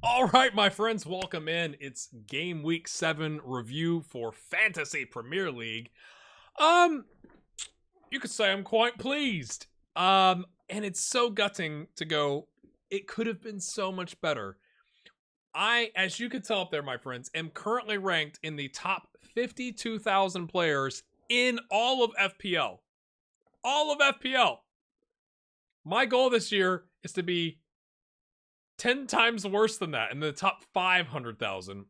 All right, my friends, welcome in. It's game week 7 review for Fantasy Premier League. You could say I'm quite pleased. And it's so gutting to go, it could have been so much better. I, as you could tell up there, my friends, am currently ranked in the top 52,000 players in all of FPL. All of FPL. My goal this year is to be 10 times worse than that in the top 500,000.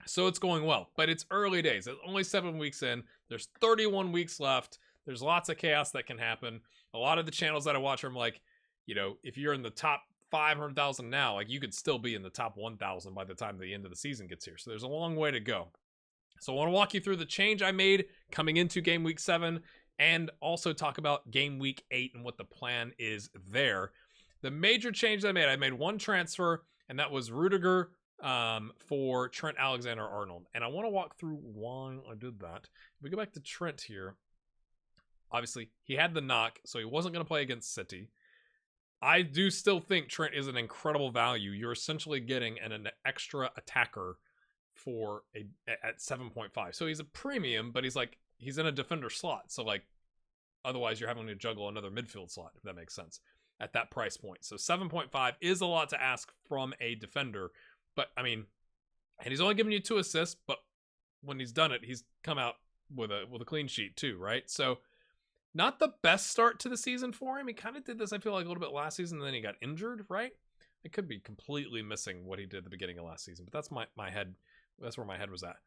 So it's going well, but it's early days. It's only 7 weeks in. There's 31 weeks left. There's lots of chaos that can happen. A lot of the channels that I watch are like, if you're in the top 500,000 now, like you could still be in the top 1,000 by the time the end of the season gets here. So there's a long way to go. So I want to walk you through the change I made coming into game week 7 and also talk about game week 8 and what the plan is there. The major change I made one transfer, and that was Rudiger for Trent Alexander-Arnold. And I want to walk through why I did that. If we go back to Trent here, obviously he had the knock, so he wasn't going to play against City. I do still think Trent is an incredible value. You're essentially getting an extra attacker for at 7.5. So he's a premium, but he's in a defender slot. So otherwise you're having to juggle another midfield slot, if that makes sense, at that price point. So 7.5 is a lot to ask from a defender, but and he's only giving you 2 assists, but when he's done it, he's come out with a clean sheet too, right? So not the best start to the season for him. He kind of did this, I feel like, a little bit last season, and then he got injured, right? I could be completely missing what he did at the beginning of last season, but that's my head. That's where my head was at.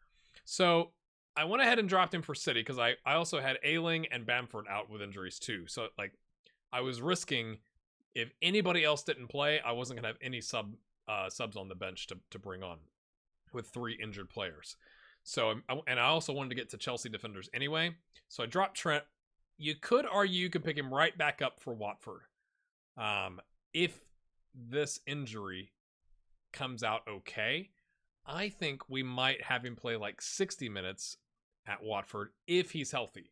So I went ahead and dropped him for City because I also had Ayling and Bamford out with injuries too. So I was risking, if anybody else didn't play, I wasn't gonna have any subs on the bench to bring on with 3 injured players. So I also wanted to get to Chelsea defenders anyway. So I dropped Trent. You could argue you could pick him right back up for Watford. If this injury comes out okay, I think we might have him play 60 minutes at Watford if he's healthy.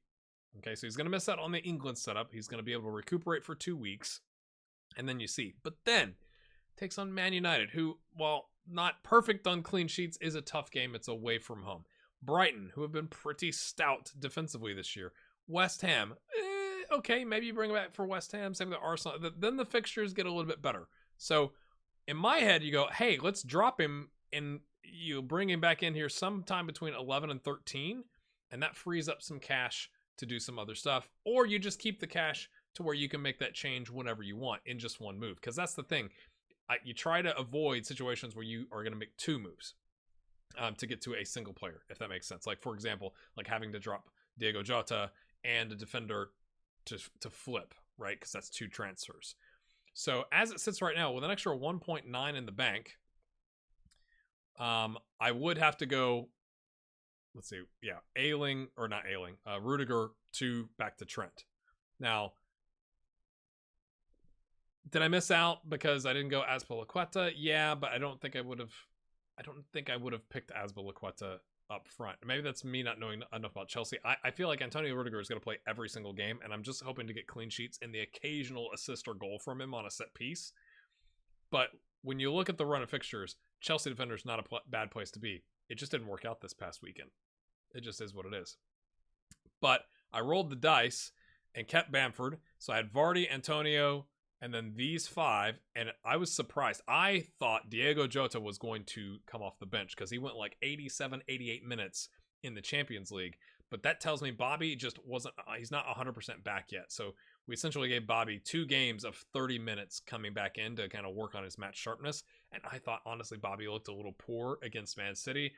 Okay, so he's going to miss out on the England setup. He's going to be able to recuperate for 2 weeks. And then you see. But then takes on Man United, who, while not perfect on clean sheets, is a tough game. It's away from home. Brighton, who have been pretty stout defensively this year. West Ham, okay, maybe you bring him back for West Ham. Same with Arsenal. Then the fixtures get a little bit better. So in my head, you go, hey, let's drop him and you bring him back in here sometime between 11 and 13, and that frees up some cash to do some other stuff. Or you just keep the cash to where you can make that change whenever you want in just one move. Because that's the thing. You try to avoid situations where you are going to make 2 moves to get to a single player, if that makes sense. For example, having to drop Diego Jota and a defender to flip, right? Because that's 2 transfers. So as it sits right now, with an extra 1.9 in the bank, I would have to go, let's see, yeah, Rudiger back to Trent. Now, did I miss out because I didn't go Azpilicueta? Yeah, but I don't think I would have picked Azpilicueta up front. Maybe that's me not knowing enough about Chelsea. I feel like Antonio Rudiger is going to play every single game, and I'm just hoping to get clean sheets and the occasional assist or goal from him on a set piece. But when you look at the run of fixtures, Chelsea defender is not a bad place to be. It just didn't work out this past weekend. It just is what it is. But I rolled the dice and kept Bamford. So I had Vardy, Antonio, and then these 5, and I was surprised. I thought Diego Jota was going to come off the bench because he went 87, 88 minutes in the Champions League. But that tells me Bobby just he's not 100% back yet. So we essentially gave Bobby 2 games of 30 minutes coming back in to kind of work on his match sharpness. And I thought, honestly, Bobby looked a little poor against Man City.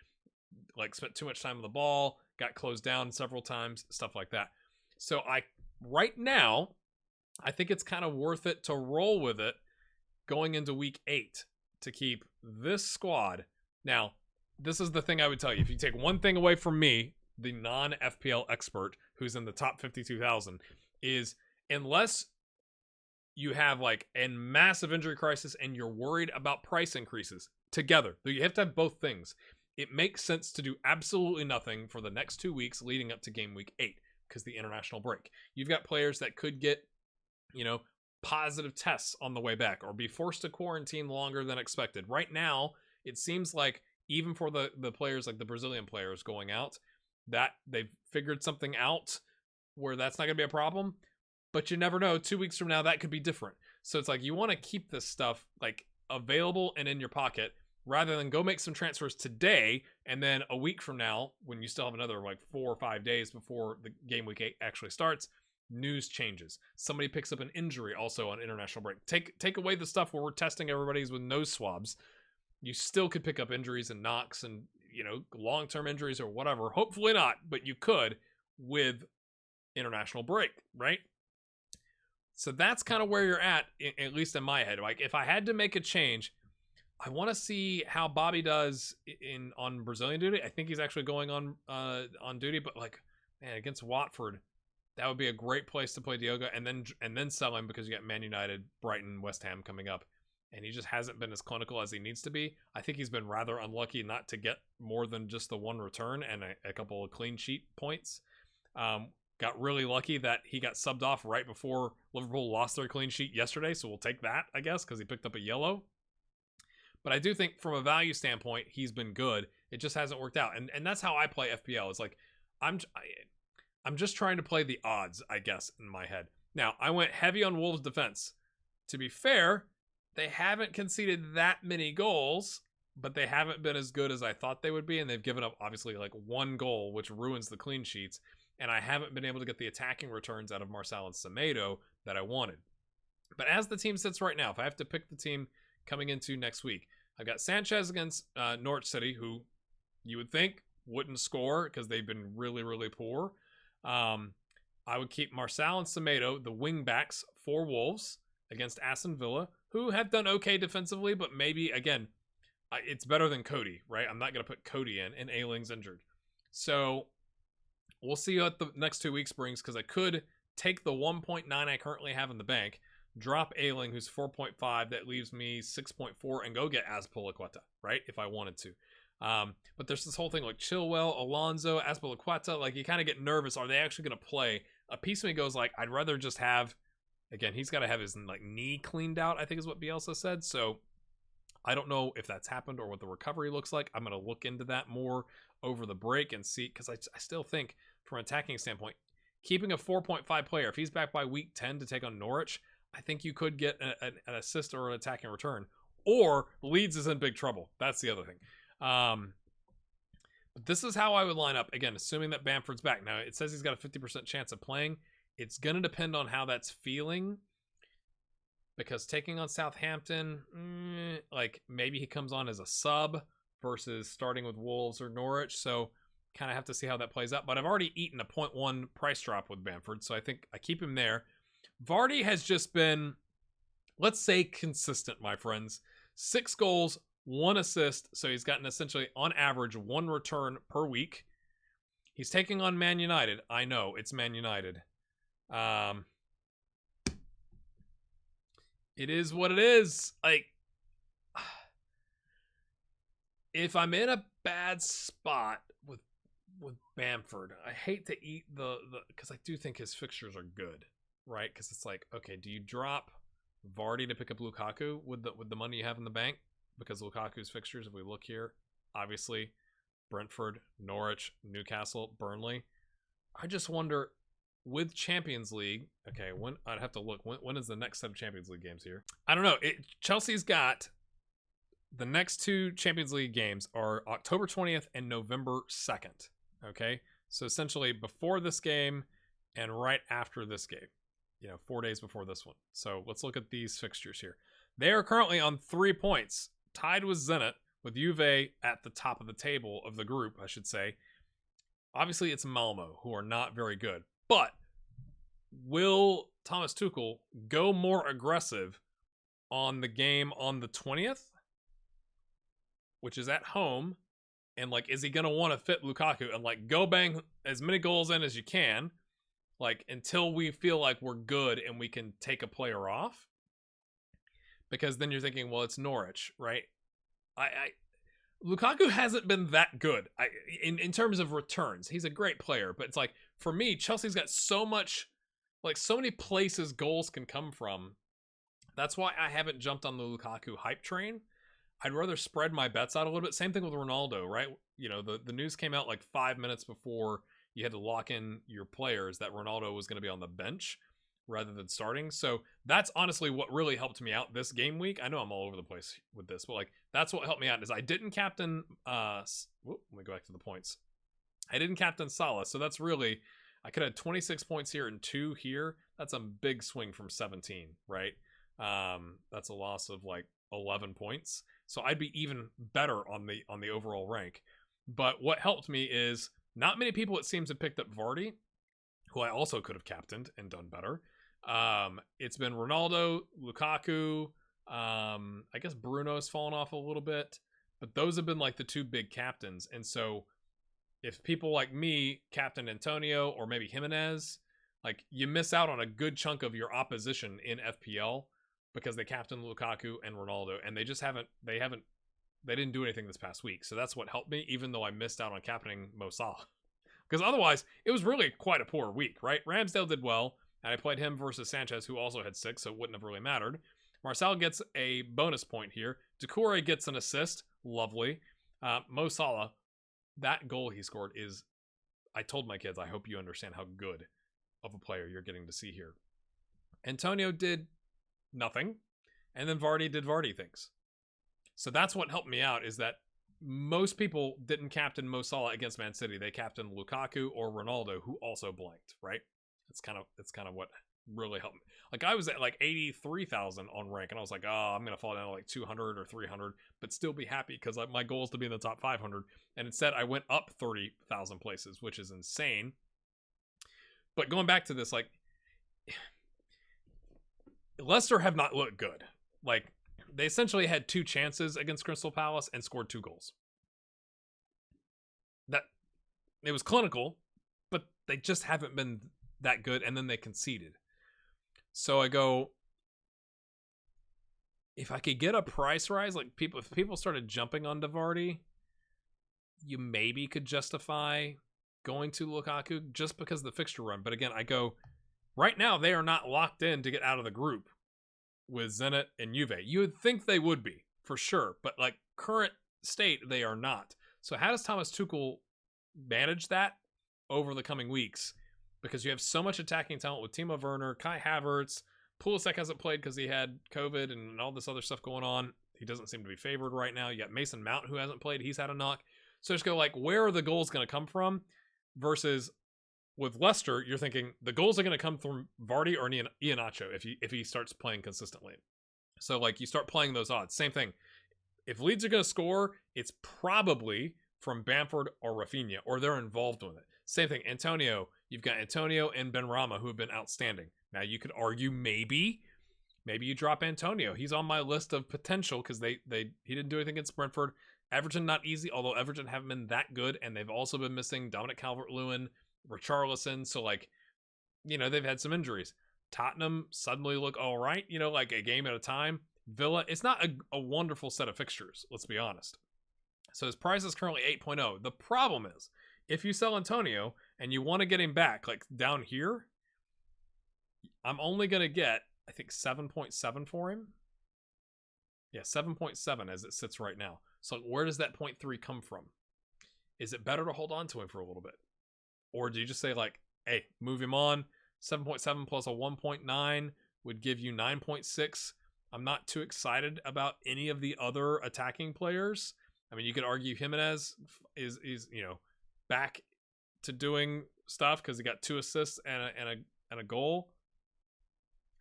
Spent too much time on the ball, got closed down several times, stuff like that. So right now, I think it's kind of worth it to roll with it going into week 8 to keep this squad. Now, this is the thing I would tell you. If you take one thing away from me, the non-FPL expert who's in the top 52,000, is unless you have a massive injury crisis and you're worried about price increases together, you have to have both things. It makes sense to do absolutely nothing for the next 2 weeks leading up to game week 8 because the international break. You've got players that could get positive tests on the way back or be forced to quarantine longer than expected. Right now, it seems like even for the players, like the Brazilian players going out, that they've figured something out where that's not going to be a problem. But you never know. 2 weeks from now, that could be different. So it's like you want to keep this stuff like available and in your pocket rather than go make some transfers today and then a week from now, when you still have another like 4 or 5 days before the game week 8 actually starts, news changes. Somebody picks up an injury also on international break. Take away the stuff where we're testing everybody's with nose swabs. You still could pick up injuries and knocks and, you know, long-term injuries or whatever. Hopefully not, but you could with international break, right? So that's kind of where you're at least in my head. Like if I had to make a change, I want to see how Bobby does on Brazilian duty. I think he's actually going on duty, but like, man, against Watford, that would be a great place to play Diogo and then sell him because you got Man United, Brighton, West Ham coming up, and he just hasn't been as clinical as he needs to be. I think he's been rather unlucky not to get more than just the one return and a couple of clean sheet points. Got really lucky that he got subbed off right before Liverpool lost their clean sheet yesterday, so we'll take that, I guess, because he picked up a yellow. But I do think from a value standpoint, he's been good. It just hasn't worked out. And that's how I play FPL. It's like, I'm just trying to play the odds, I guess, in my head. Now, I went heavy on Wolves' defense. To be fair, they haven't conceded that many goals, but they haven't been as good as I thought they would be, and they've given up, obviously, like one goal, which ruins the clean sheets. And I haven't been able to get the attacking returns out of Marçal and Semedo that I wanted. But as the team sits right now, if I have to pick the team coming into next week, I've got Sanchez against Norwich City, who you would think wouldn't score because they've been really, really poor. I would keep Marçal and Semedo, the wing backs for Wolves, against Aston Villa, who have done okay defensively, but maybe, again, it's better than Cody, right? I'm not going to put Cody in, and Ayling's injured. So we'll see what the next 2 weeks brings, because I could take the 1.9 I currently have in the bank, drop Ayling, who's 4.5, that leaves me 6.4, and go get Azpilicueta, right, if I wanted to. But there's this whole thing like Chilwell, Alonso, Azpilicueta, like you kind of get nervous. Are they actually going to play? A piece of me goes like, I'd rather just have, again, he's got to have his like knee cleaned out, I think is what Bielsa said. So I don't know if that's happened or what the recovery looks like. I'm going to look into that more over the break and see, because I still think from an attacking standpoint, keeping a 4.5 player, if he's back by week 10 to take on Norwich, I think you could get an assist or an attacking return. Or Leeds is in big trouble. That's the other thing. But this is how I would line up. Again, assuming that Bamford's back. Now, it says he's got a 50% chance of playing. It's going to depend on how that's feeling. Because taking on Southampton, like maybe he comes on as a sub versus starting with Wolves or Norwich. So kind of have to see how that plays out. But I've already eaten a 0.1 price drop with Bamford. So I think I keep him there. Vardy has just been, let's say, consistent, my friends. 6 goals, 1 assist. So he's gotten essentially, on average, 1 return per week. He's taking on Man United. I know, it's Man United. It is what it is. Like, if I'm in a bad spot with Bamford, I hate to eat the because I do think his fixtures are good, right? Because it's like, okay, do you drop Vardy to pick up Lukaku with the money you have in the bank? Because Lukaku's fixtures, if we look here, obviously Brentford, Norwich, Newcastle, Burnley. I just wonder, with Champions League, okay, when I'd have to look, when is the next set of Champions League games here? I don't know. Chelsea's got the next 2 Champions League games are October 20th and November 2nd. Okay, so essentially before this game and right after this game, 4 days before this one. So let's look at these fixtures here. They are currently on 3 points, tied with Zenit, with Juve at the top of the table of the group, I should say. Obviously, it's Malmo, who are not very good. But will Thomas Tuchel go more aggressive on the game on the 20th, which is at home? And, like, is he going to want to fit Lukaku and, like, go bang as many goals in as you can, like, until we feel like we're good and we can take a player off? Because then you're thinking, well, it's Norwich, right? Lukaku hasn't been that good in terms of returns. He's a great player, but it's like, for me, Chelsea's got so much, like, so many places goals can come from. That's why I haven't jumped on the Lukaku hype train. I'd rather spread my bets out a little bit. Same thing with Ronaldo, right? You know, the news came out like 5 minutes before you had to lock in your players that Ronaldo was going to be on the bench rather than starting. So that's honestly what really helped me out this game week. I know I'm all over the place with this, but like that's what helped me out is I didn't captain let me go back to the points. I didn't captain Salah, so that's really I could have 26 points here and 2 here. That's a big swing from 17, right? That's a loss of like 11 points. So I'd be even better on the overall rank. But what helped me is not many people, it seems, have picked up Vardy, who I also could have captained and done better. It's been Ronaldo, Lukaku. I guess Bruno's fallen off a little bit, but those have been like the 2 big captains. And so if people like me captain Antonio or maybe Jimenez, like you miss out on a good chunk of your opposition in FPL because they captained Lukaku and Ronaldo, and they didn't do anything this past week. So that's what helped me, even though I missed out on captaining Mo Salah. Because otherwise, it was really quite a poor week, right? Ramsdale did well, and I played him versus Sanchez, who also had 6, so it wouldn't have really mattered. Marcel gets a bonus point here. Doucouré gets an assist. Lovely. Mo Salah, that goal he scored is... I told my kids, I hope you understand how good of a player you're getting to see here. Antonio did nothing, and then Vardy did Vardy things. So that's what helped me out, is that most people didn't captain Mo Salah against Man City. They captained Lukaku or Ronaldo, who also blanked, right? It's kind of what really helped me. Like I was at like 83,000 on rank, and I was like, oh, I'm gonna fall down to like 200 or 300, but still be happy because my goal is to be in the top 500. And instead, I went up 30,000 places, which is insane. But going back to this, like Leicester have not looked good. Like they essentially had 2 chances against Crystal Palace and scored 2 goals. That it was clinical, but they just haven't been that good, and then they conceded. So I go, if I could get a price rise, like if people started jumping on Vardy, you maybe could justify going to Lukaku just because of the fixture run. But again, I go, right now they are not locked in to get out of the group with Zenit and Juve. You would think they would be, for sure, but like current state, they are not. So how does Thomas Tuchel manage that over the coming weeks? Because you have so much attacking talent with Timo Werner, Kai Havertz. Pulisic hasn't played because he had COVID and all this other stuff going on. He doesn't seem to be favored right now. You got Mason Mount, who hasn't played. He's had a knock. So just go like, where are the goals going to come from? Versus with Leicester, you're thinking the goals are going to come from Vardy or Iheanacho if he starts playing consistently. So like you start playing those odds. Same thing. If Leeds are going to score, it's probably from Bamford or Rafinha, or they're involved with it. Same thing. Antonio. You've got Antonio and Benrahma, who have been outstanding. Now you could argue maybe you drop Antonio. He's on my list of potential because he didn't do anything against Brentford. Everton not easy, although Everton haven't been that good, and they've also been missing Dominic Calvert-Lewin, Richarlison. So like, you know, they've had some injuries. Tottenham suddenly look all right, you know, like a game at a time. Villa, it's not a wonderful set of fixtures, let's be honest. So his price is currently 8.0. The problem is, if you sell Antonio and you want to get him back, like down here, I'm only going to get, I think, 7.7 for him. Yeah, 7.7 as it sits right now. So where does that 0.3 come from? Is it better to hold on to him for a little bit? Or do you just say like, hey, move him on? 7.7 plus a 1.9 would give you 9.6. I'm not too excited about any of the other attacking players. I mean, you could argue Jimenez is you know, back to doing stuff because he got 2 assists and a goal.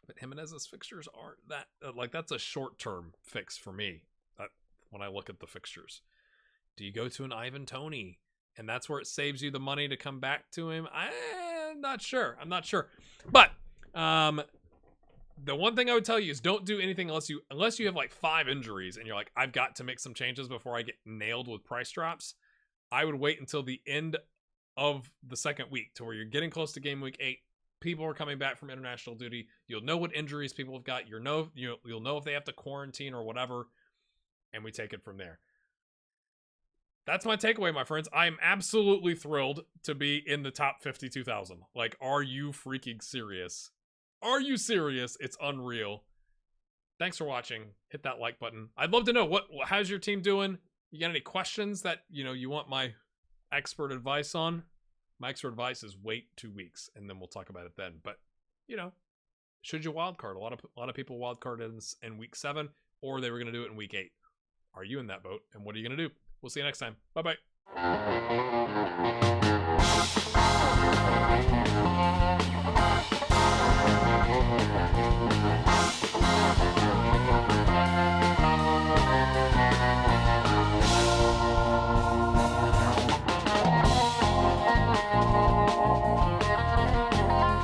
But Jimenez's fixtures aren't that like that's a short-term fix for me. When I look at the fixtures, do you go to an Ivan Toney and that's where it saves you the money to come back to him? I'm not sure. But the one thing I would tell you is don't do anything unless you have like 5 injuries and you're like, I've got to make some changes before I get nailed with price drops. I would wait until the end of the second week to where you're getting close to game week 8. People are coming back from international duty. You'll know what injuries people have got. You'll know if they have to quarantine or whatever, and we take it from there. That's my takeaway, my friends. I am absolutely thrilled to be in the top 52,000. Like, are you freaking serious? Are you serious? It's unreal. Thanks for watching. Hit that like button. I'd love to know how's your team doing? You got any questions that you want my expert advice on? My expert advice is wait 2 weeks and then we'll talk about it then. But should you wildcard? A lot of people wildcard in week 7, or they were going to do it in week 8. Are you in that boat? And what are you going to do? We'll see you next time. Bye bye.